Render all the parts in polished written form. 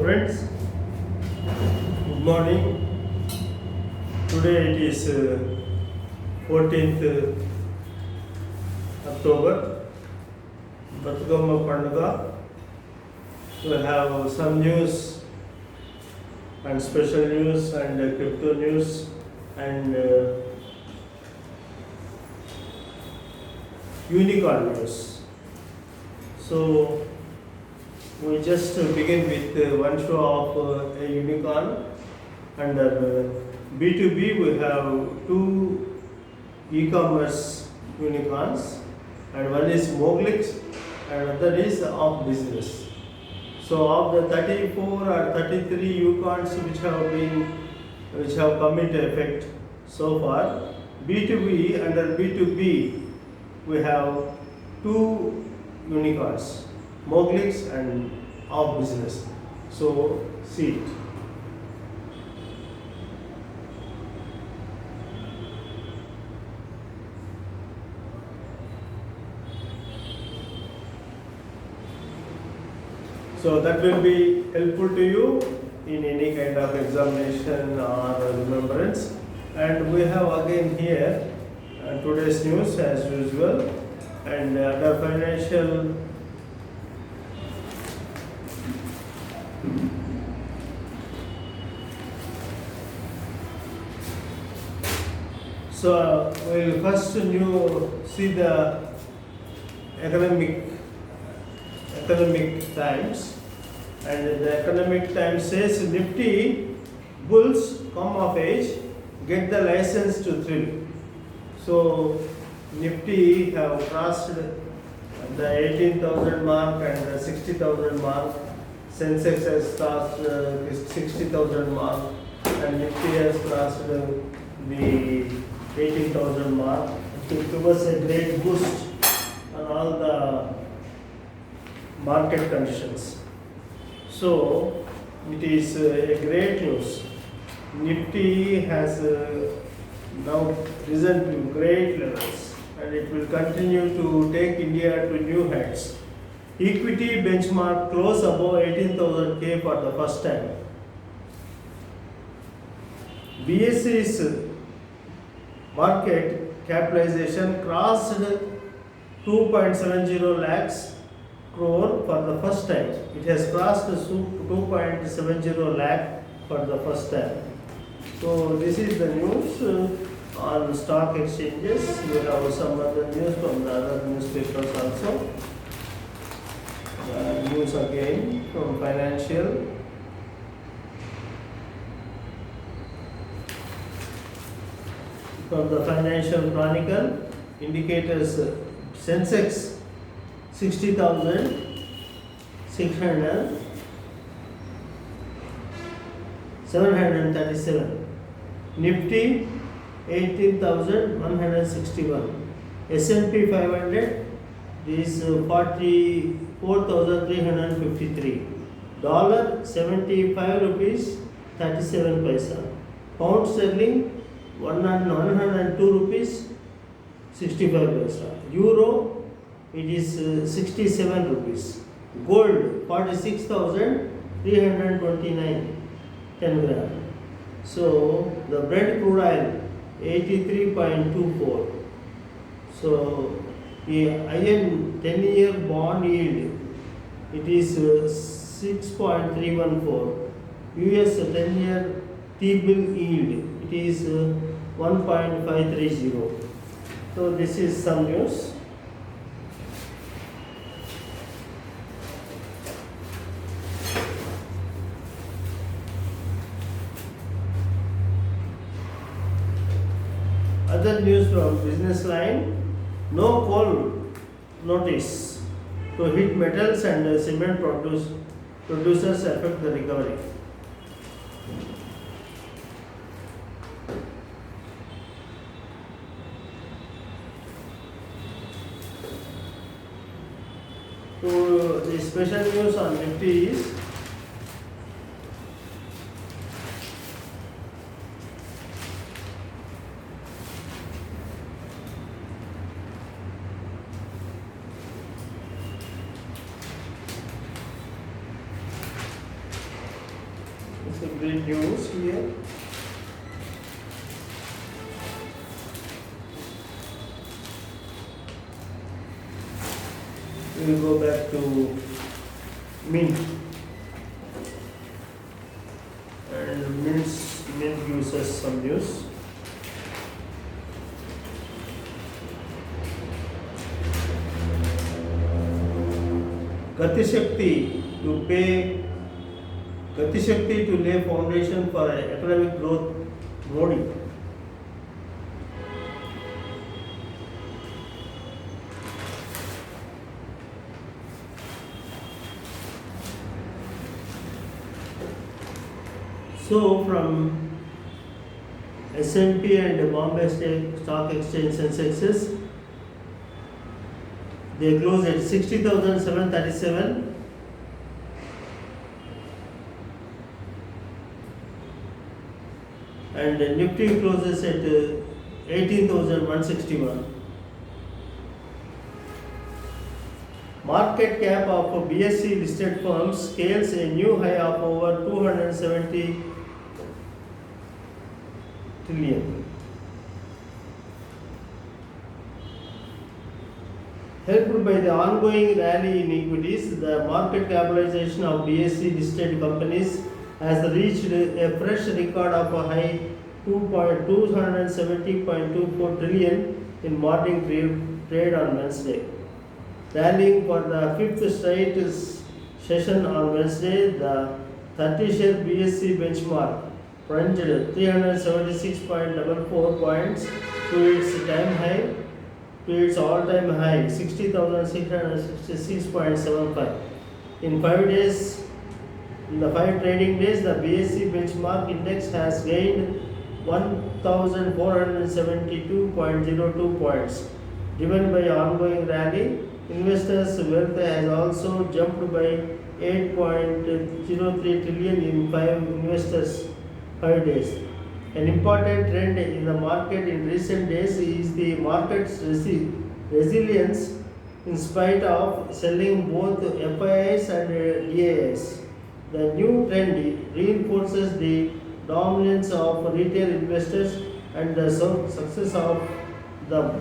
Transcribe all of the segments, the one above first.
Friends, good morning. Today it is 14th October, Batukama Panduga. We have some news and special news and crypto news and unicorn news. So we just begin with one show of a unicorn. Under B2B, we have two e-commerce unicorns, and one is Moglix, and other is Off Business. So, of the 34 or 33 unicorns which have come into effect so far, B2B under B2B, we have two unicorns, Moglix and Off Business. So, see it. So that will be helpful to you in any kind of examination or remembrance. And we have again here today's news as usual, and under financial so we'll first see the economic times, and the economic times says Nifty bulls come of age, get the license to thrill. So Nifty have crossed the 18,000 mark and the 60,000 mark. Sensex has crossed 60,000 mark, and Nifty has crossed the 18,000 mark. It gave us a great boost on all the market conditions. So it is a great news. Nifty has now risen to great levels, and it will continue to take India to new heights. Equity benchmark close above 18,000 for the first time. BSE's market capitalization crossed 2.70 lakhs crore for the first time. It has crossed 2.70 lakh for the first time. So this is the news on stock exchanges. We have some other news from the other newspapers also. News again from financial. From the Financial Chronicle, indicators Sensex 60,737, Nifty 18,161, S&P 500 is 44,353, dollar 75 rupees 37 paisa, pound sterling 102 rupees 65 paisa, euro it is 67 rupees. Gold 46,329 10 gram. So the Brent crude oil 83.24. So the IN 10-year bond yield it is 6.314. US 10-year T-bill yield it is 1.530. So this is some news. Other news from business line, no coal notice to hit metals and cement producers affect the recovery. So the special news on Nifty is read news here. We will go back to Mint. And Mint gives us some news. Gati Shakti to lay foundation for economic growth, Modi. So from S&P and Bombay Stock Exchange Sensexes, they close at 60,737. And Nifty closes at 18,161. Market cap of BSE listed firms scales a new high of over 270 trillion. Helped by the ongoing rally in equities, the market capitalization of BSE listed companies has reached a fresh record of a high 270.24 trillion in morning trade on Wednesday. Rallying for the fifth straight session on Wednesday, the 30-share BSE benchmark plunged 376.44 points to its all-time high 60,666.75. In 5 days, in the 5 trading days, the BSE benchmark index has gained 1,472.02 points, driven by ongoing rally. Investors' wealth has also jumped by 8.03 trillion in 5 days. An important trend in the market in recent days is the market's resilience in spite of selling both FIIs and DIIs. The new trend reinforces the dominance of retail investors and the success of the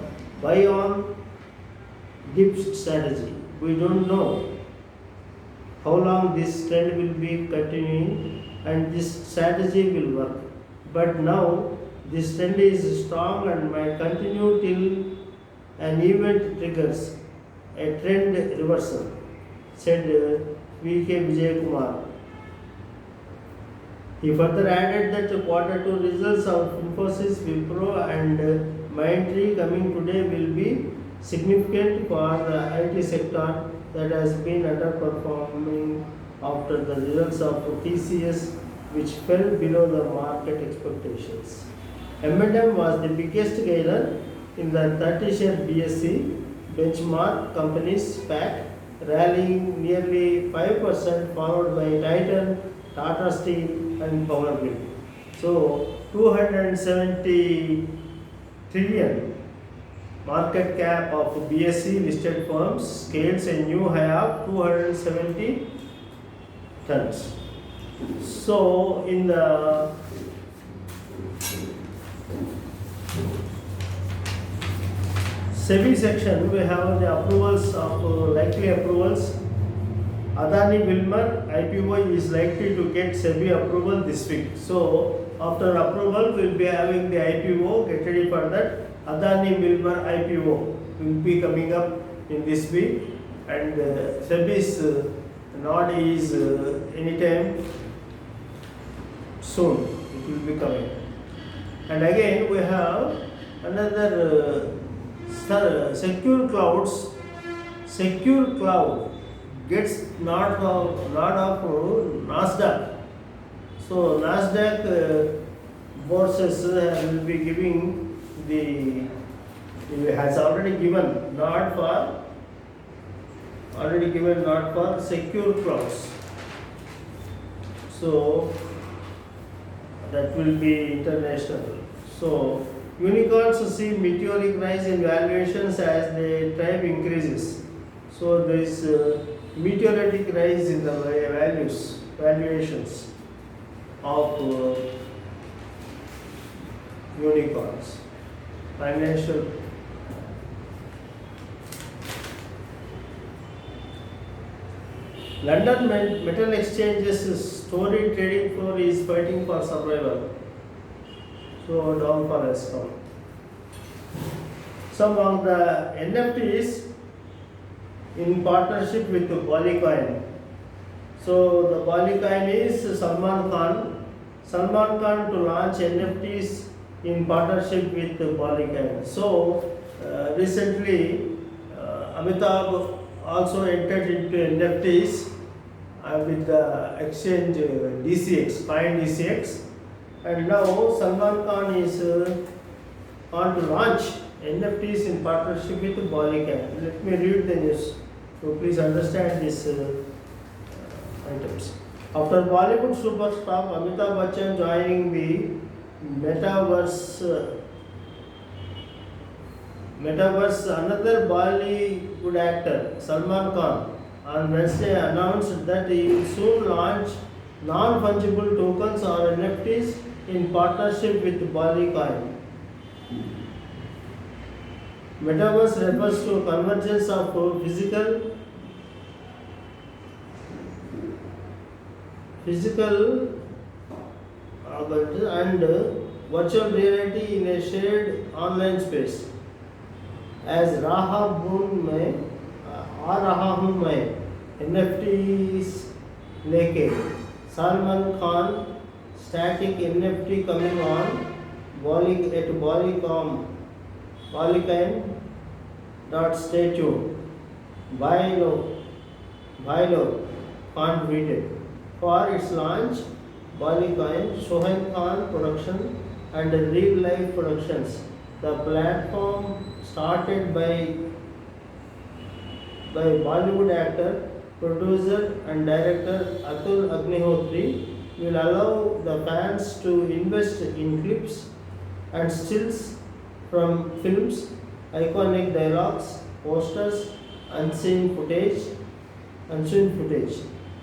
buy on dip strategy. We don't know how long this trend will be continuing and this strategy will work. But now this trend is strong and might continue till an event triggers a trend reversal, said V.K. Vijay Kumar. He further added that Q2 results of Infosys, Wipro and Mindtree coming today will be significant for the IT sector that has been underperforming after the results of TCS, which fell below the market expectations. M&M was the biggest gainer in the 30-share BSE benchmark companies SPAC, rallying nearly 5%, followed by Titan, Tata Steel and Power Grid. So 270 trillion market cap of BSE listed firms scales a new high of 270 tons. So in the SEBI section, we have the approvals of likely approvals. Adani Wilmar IPO is likely to get SEBI approval this week. So after approval, we will be having the IPO. Get ready for that. Adani Wilmar IPO will be coming up in this week, and SEBI's nod is anytime soon. It will be coming. And again, we have another secure clouds. Secure cloud gets nod of Nasdaq. So Nasdaq bourses will be giving it has already given nod for secure clouds. So that will be international. So unicorns see meteoric rise in valuations as the tribe increases. So there is meteoric rise in the valuations. of unicorns. Financial London Metal Exchange's story trading floor is fighting for survival. So downfall has come. Some of the NFTs in partnership with Polycoin. So the Polycoin is Salman Khan. Salman Khan to launch NFTs in partnership with Polycoin. So recently Amitabh also entered into NFTs with the exchange DCX, Coin DCX, and now Salman Khan is on to launch NFTs in partnership with Polycoin. Let me read the news so please understand these items. After Bollywood superstar Amitabh Bachchan joining the Metaverse, another Bollywood actor, Salman Khan, on Wednesday announced that he will soon launch non-fungible tokens or NFTs in partnership with Polycoin. Metaverse refers to a convergence of physical and virtual reality in a shared online space. As Raha हूँ मैं NFTs लेके Salman Khan static NFT coming on Polycoin. Stay tuned. Buy low, Khan tweeted. For its launch, Polycoin, Sohail Khan Production and Real Life Productions. The platform started by Bollywood actor, producer and director Atul Agnihotri will allow the fans to invest in clips and stills from films, iconic dialogues, posters, unseen footage.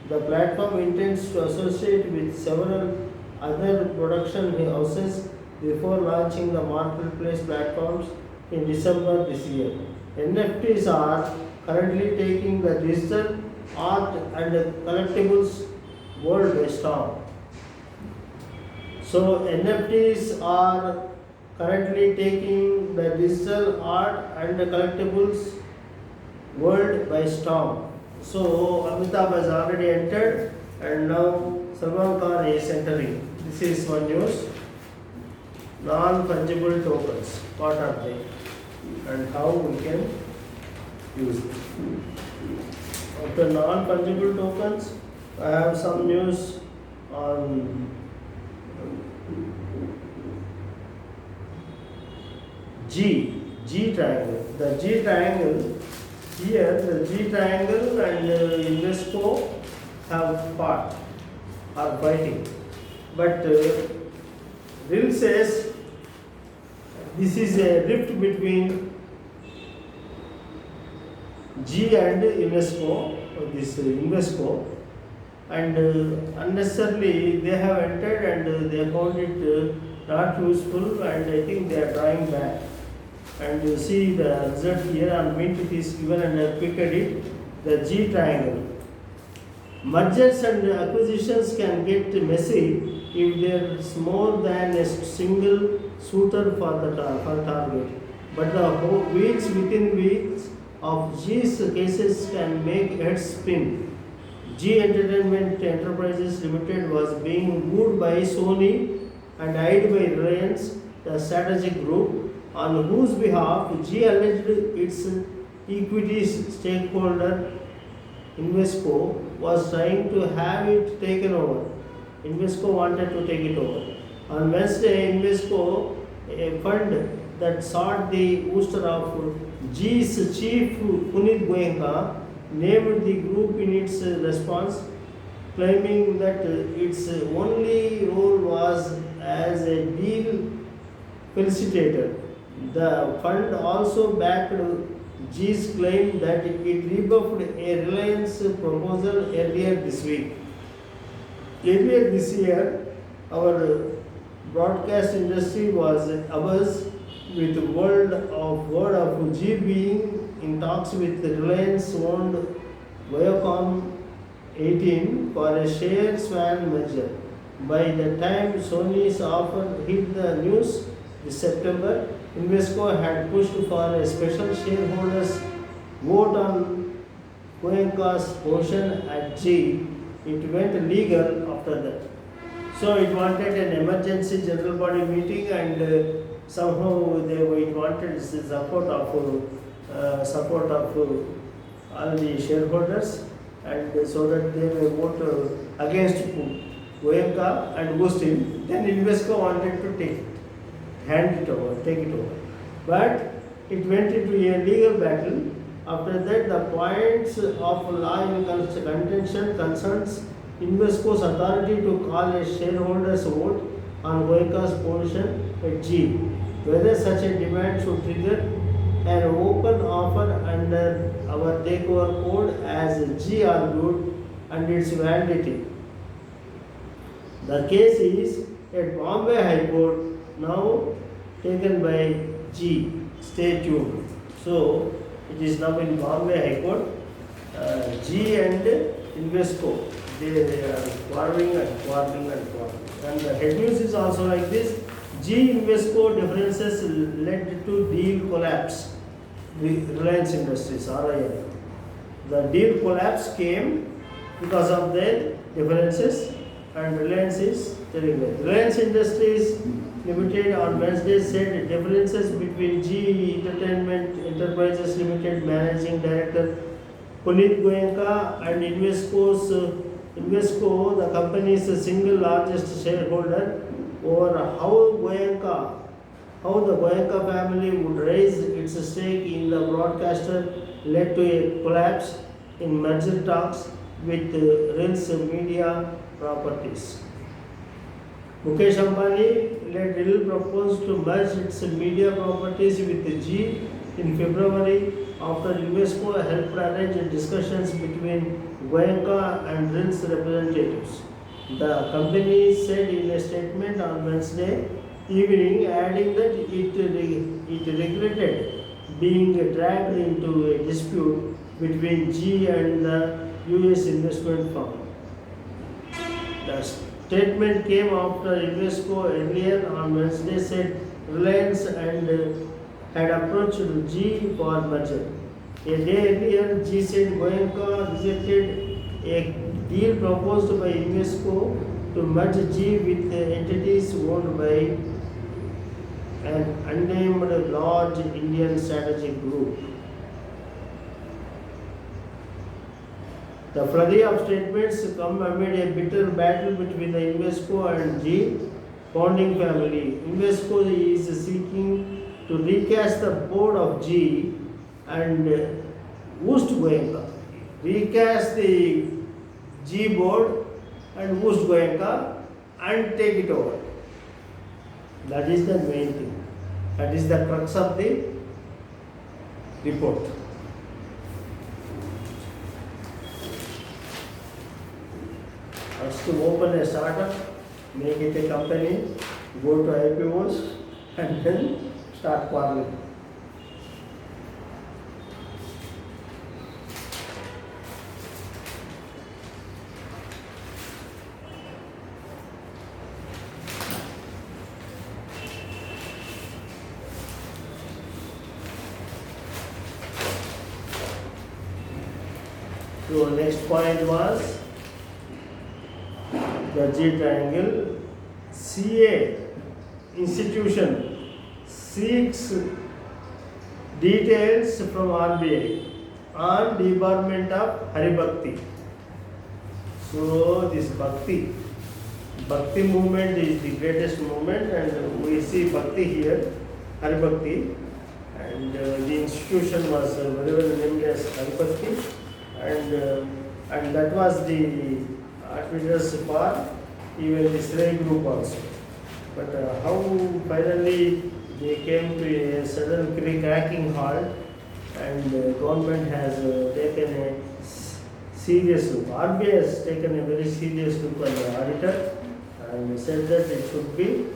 The platform intends to associate with several other production houses before launching the marketplace platforms in December this year. NFTs are currently taking the digital art and collectibles world by storm. So NFTs are currently taking the digital art and collectibles world by storm. So Amitabh has already entered and now Salman Khan is entering. This is one news. Non-fungible tokens, what are they and how we can use them. After non-fungible tokens, I have some news on G triangle. The G triangle here, the G triangle and UNESCO have are fighting. But Bill says this is a rift between G and UNESCO, and unnecessarily they have entered and they found it not useful, and I think they are drawing back. And you see the result here on Mint it is given and quick edit, the G triangle. Mergers and acquisitions can get messy if there is more than a single suitor for target. But the weeks within weeks of G's cases can make heads spin. G Entertainment Enterprises Limited was being wooed by Sony and eyed by Reliance, the strategic group, on whose behalf G alleged its equity stakeholder Invesco was trying to have it taken over. Invesco wanted to take it over. On Wednesday, Invesco, a fund that sought the ouster of G's chief Punit Goenka, named the group in its response, claiming that its only role was as a deal facilitator. The fund also backed G's claim that it rebuffed a Reliance proposal earlier this week. Earlier this year, our broadcast industry was abuzz with word of G being in talks with Reliance owned Viacom 18 for a share swan merger. By the time Sony's offer hit the news this September, Invesco had pushed for a special shareholders vote on Goenka's portion at G. It went legal after that. So it wanted an emergency general body meeting, and somehow it wanted the support of all the shareholders, and so that they may vote against Goenka and boost him. Then Invesco wanted to take it over. But it went into a legal battle. After that, the points of law in contention concerns Invesco's authority to call a shareholders vote on Goenka's portion at G, whether such a demand should trigger an open offer under our takeover code as G argued, and its validity. The case is at Bombay High Court, now taken by G. Stay tuned. So it is now in Bombay High Court. G and Invesco, they are quarreling. And the head news is also like this: G Invesco differences led to deal collapse. Reliance Industries (RIL). The deal collapse came because of their differences, and Reliance is telling that. Reliance Industries Limited on Wednesday said differences between G Entertainment Enterprises Limited Managing Director Puneet Goenka and Invesco, the company's single largest shareholder, over how the Goenka family would raise its stake in the broadcaster led to a collapse in merger talks with Reliance Media Properties. Mukesh Ambani led RIL proposed to merge its media properties with G in February after Invesco helped arrange discussions between Goenka and RIL's representatives. The company said in a statement on Wednesday evening, adding that it regretted being dragged into a dispute between G and the US investment firm. The statement came after Invesco earlier on Wednesday said Reliance and had approached G for merger. A day earlier, G said Goenka rejected a deal proposed by Invesco to merge G with entities owned by an unnamed large Indian strategic group. The flurry of statements come amid a bitter battle between the Invesco and G founding family. Invesco is seeking to recast the board of G and boost Goenka. Recast the G board and boost Goenka and take it over. That is the main thing. That is the crux of the report. First to open a startup, make it a company, go to IPOs, and then start quarreling. So next point was the G triangle. CA institution seeks details from RBI on debarment of Haribhakti. So this Bhakti movement is the greatest movement, and we see Bhakti here, Haribhakti, and the institution was very well named as Haribhakti, and that was the arbiters for even the Shrey group also. But how finally they came to a sudden cracking halt, and government has taken a serious look. RBI has taken a very serious look on the auditor, and said that it should be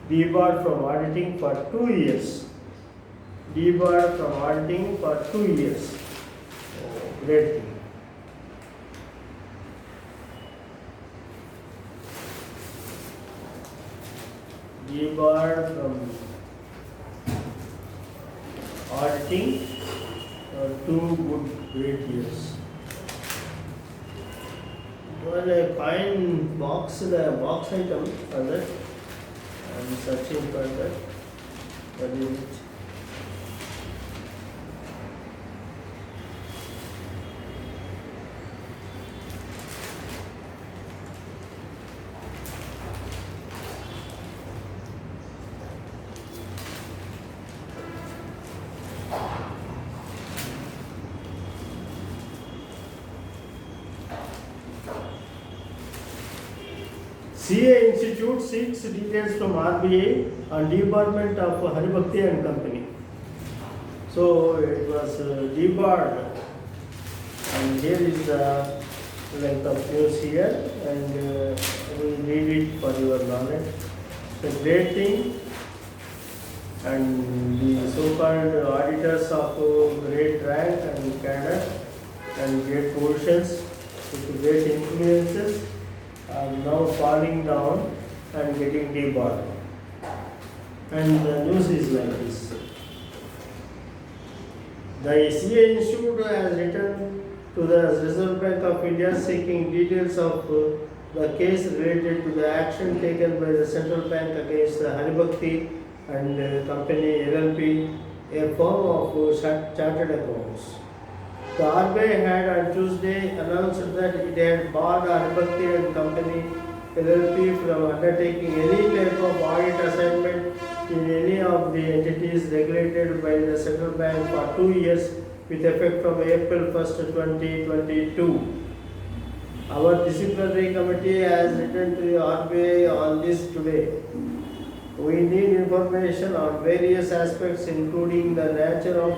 debarred from auditing for 2 years. Debarred from auditing for 2 years. Oh, great thing. Debarred from auditing for 2 good great years. Well, a fine box item for that. I'm searching for that. What is it? CA Institute seeks details from RBI on debarment of Haribhakti and Company. So it was debarred, and here is the length of news here, and we will read it for your knowledge. The great thing, and the so-called auditors of great rank and cadre and great positions with great influences are now falling down and getting debarred. And the news is like this. The CA Institute has written to the Reserve Bank of India seeking details of the case related to the action taken by the central bank against the Haribhakti and Company LLP, a firm of chartered accounts. The RBI had on Tuesday announced that it had barred Haribhakti and Company LLP from undertaking any type of audit assignment in any of the entities regulated by the central bank for 2 years with effect from April 1st, 2022. Our disciplinary committee has written to the RBI on this today. We need information on various aspects including the nature of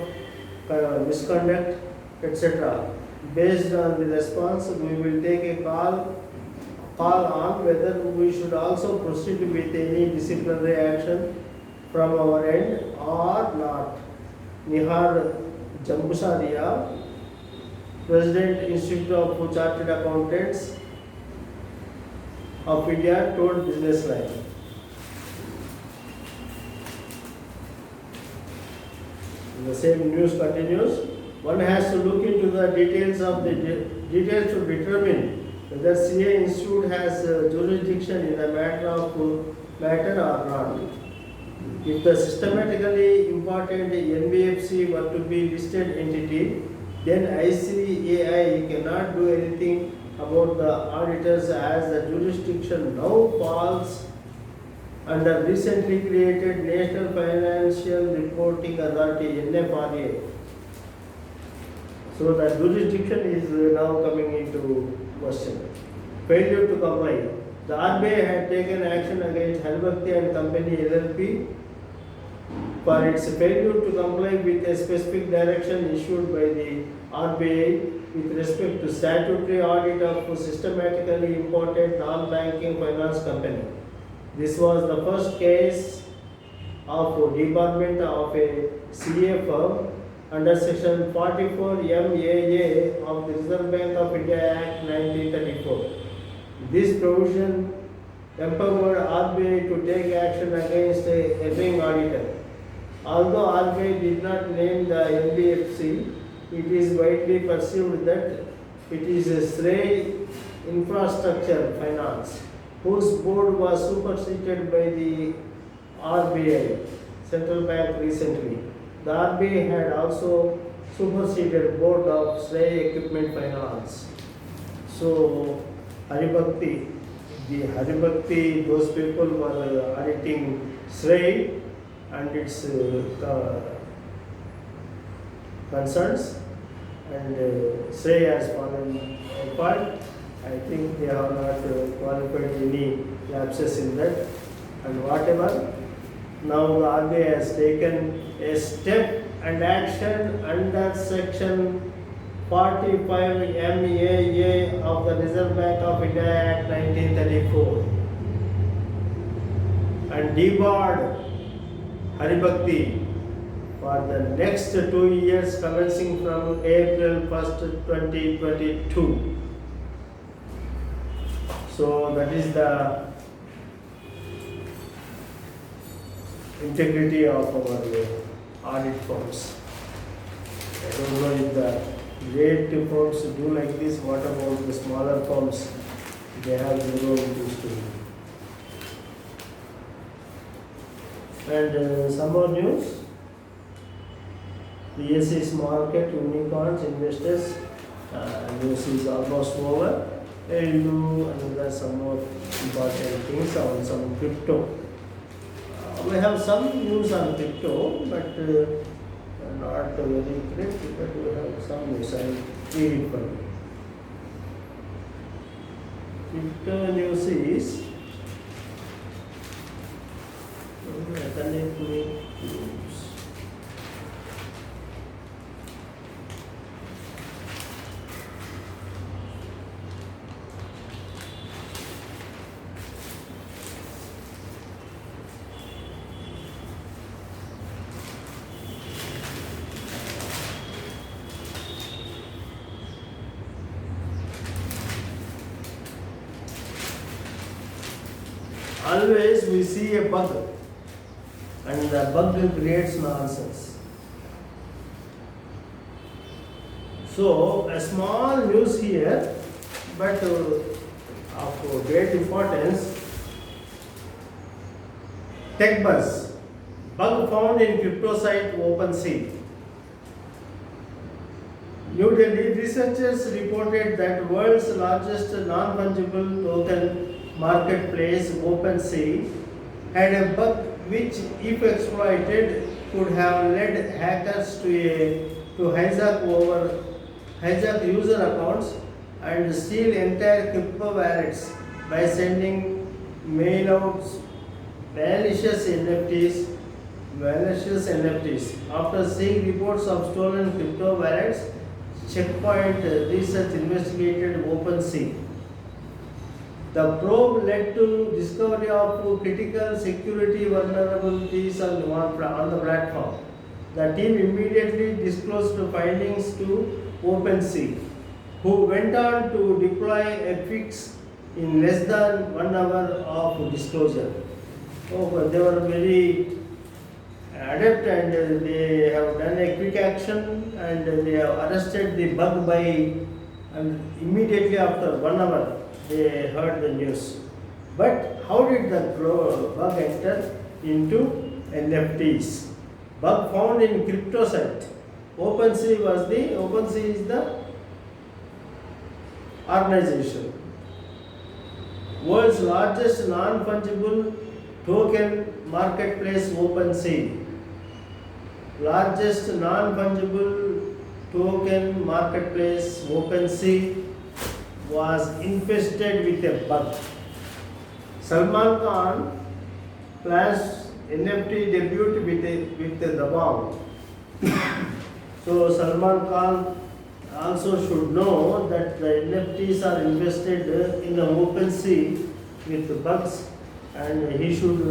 misconduct, etc. Based on the response, we will take a call on whether we should also proceed with any disciplinary action from our end or not. Nihar Jambusaria, President Institute of Chartered Accountants of India, told Business Line. The same news continues. One has to look into the details of the details to determine whether CA Institute has jurisdiction in the matter or not. If the systematically important NBFC were to be listed entity, then ICAI cannot do anything about the auditors as the jurisdiction now falls under recently created National Financial Reporting Authority (NFRA). So the jurisdiction is now coming into question. Failure to comply. The RBI had taken action against Haribhakti and Company LLP for its failure to comply with a specific direction issued by the RBI with respect to statutory audit of systematically important non-banking finance company. This was the first case of debarment of a CA firm under Section 44 MAA of the Reserve Bank of India Act 1934. This provision empowered RBI to take action against a erring auditor. Although RBI did not name the NBFC, it is widely perceived that it is a Shrey Infrastructure Finance, whose board was superseded by the RBI, Central Bank recently. The RBI had also superseded board of Shrey Equipment Finance. So, Haribhakti, those people were auditing Shrey and its concerns, and Shrey has fallen apart. I think they have not qualified any lapses in that, and whatever. Now the RBI has taken a step and action under Section 45 MAA of the Reserve Bank of India Act 1934 and debarred Haribhakti for the next 2 years commencing from April 1st, 2022. So that is the integrity of our audit firms. I don't know if the great firms do like this. What about the smaller firms? They have zero issues to. And some more news. BSE's market unicorns investors news is almost over. I will do another some more important things on some crypto. We have some news on crypto, but not very great. But we have some news. I will read it for you. Crypto news is connect me news. Always we see a bug and the bug creates nonsense. So a small news here, but of great importance. TechBuzz, bug found in crypto site OpenSea. New Delhi researchers reported that world's largest non-fungible token marketplace OpenSea had a bug which, if exploited, could have led hackers to hijack user accounts and steal entire crypto wallets by sending mailouts malicious NFTs. After seeing reports of stolen crypto wallets, Checkpoint Research investigated OpenSea. The probe led to discovery of critical security vulnerabilities on the platform. The team immediately disclosed the findings to OpenSea, who went on to deploy a fix in less than 1 hour of disclosure. They were very adept and they have done a quick action and they have arrested the bug and immediately after 1 hour they heard the news. But how did the bug enter into NFTs? Bug found in crypto site. OpenSea is the organization. World's largest non-fungible token marketplace OpenSea. Largest non-fungible token marketplace OpenSea was infested with a bug. Salman Khan plans NFT debut with the bomb. So Salman Khan also should know that the NFTs are infested in the OpenSea with bugs, and he should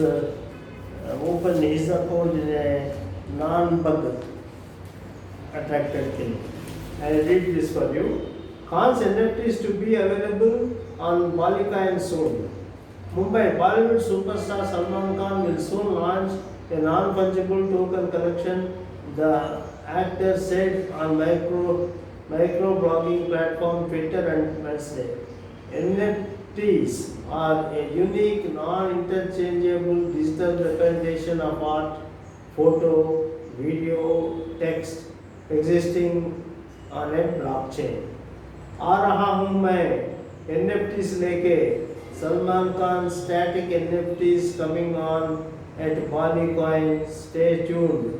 open his account in a non-bug attracted thing. I will read this for you. Khan's NFTs to be available on Ballycoin soon. Mumbai Bollywood superstar Salman Khan will soon launch a non-fungible token collection, the actor said on micro-blogging platform Twitter on Wednesday. NFTs are a unique, non-interchangeable digital representation of art, photo, video, text existing on a blockchain. आ रहा हूँ मैं NFTs लेके Salman Khan static NFTs coming on at Ballycoin. Stay tuned.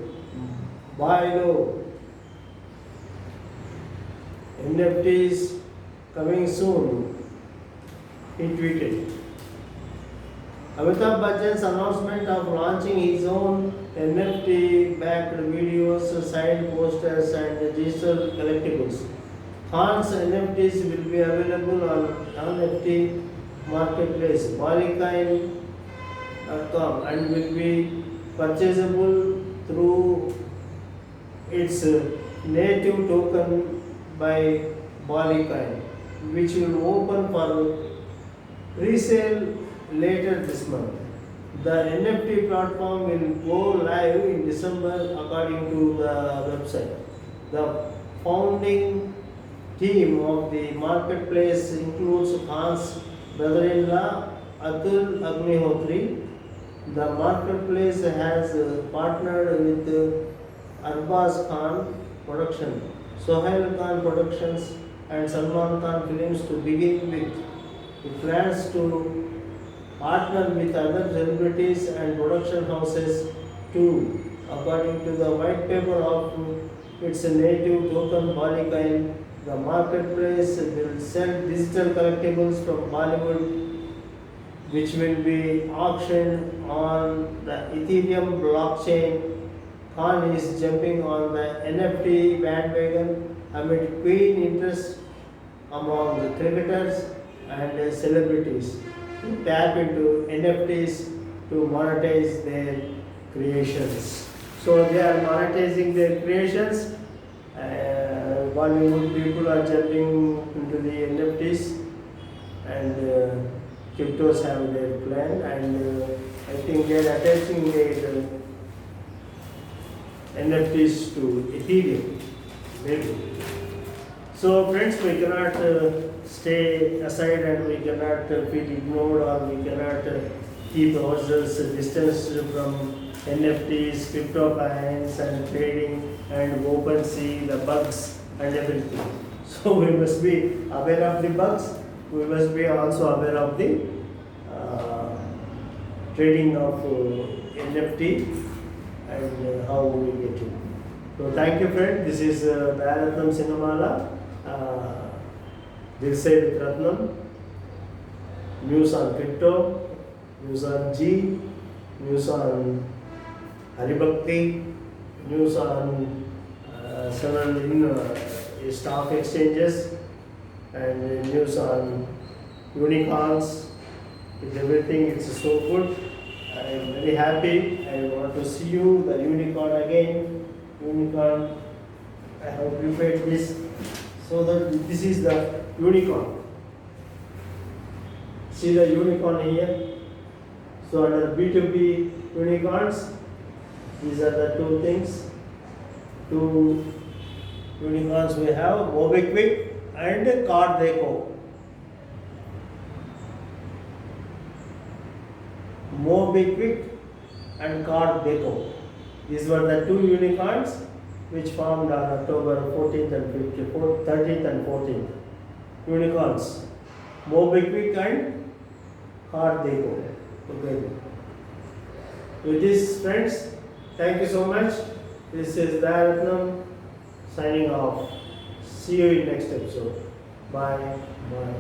Buy low. NFTs coming soon. He tweeted. Amitabh Bachchan's announcement of launching his own NFT-backed videos, side posters, and digital collectibles Khan's NFTs will be available on NFT marketplace Ballycoin.com and will be purchasable through its native token by Ballycoin, which will open for resale later this month. The NFT platform will go live in December according to the website. The founding team of the marketplace includes Khan's brother-in-law Atul Agnihotri. The marketplace has partnered with Arbaz Khan Production, Sohail Khan Productions and Salman Khan Films to begin with. It plans to partner with other celebrities and production houses too. According to the white paper of its native token Ballycoin, the marketplace will sell digital collectibles from Bollywood, which will be auctioned on the Ethereum blockchain. Khan is jumping on the NFT bandwagon amid keen interest among the cricketers and celebrities to tap into NFTs to monetize their creations. So they are monetizing their creations. Bollywood people are jumping into the NFTs, and cryptos have their plan, and I think they are attaching their NFTs to Ethereum. Maybe. So friends, we cannot stay aside and we cannot feel ignored, or we cannot keep ourselves distanced from NFTs, cryptocurrencies and trading and OpenSea, the bugs and everything. So we must be aware of the bugs, we must be also aware of the trading of NFT and how we get it. So thank you friend, this is Dayaratnam Sinamala. This side with Ratnam, news on crypto, news on G, news on Haribhakti, news on several stock exchanges, and news on unicorns. With everything, it's so good. I am very happy. I want to see you, the unicorn again. Unicorn, I have prepared this so that this is the unicorn. See the unicorn here. So under B2B unicorns, these are the two things. Two unicorns we have, MobiKwik and CardDeco. MobiKwik and CardDeco. These were the two unicorns which formed on October 14th and 13th and 14th. Unicorns, MobiKwik and CardDeco. Okay. With this, friends, thank you so much. This is Dayaratnam signing off. See you in next episode. Bye. Bye.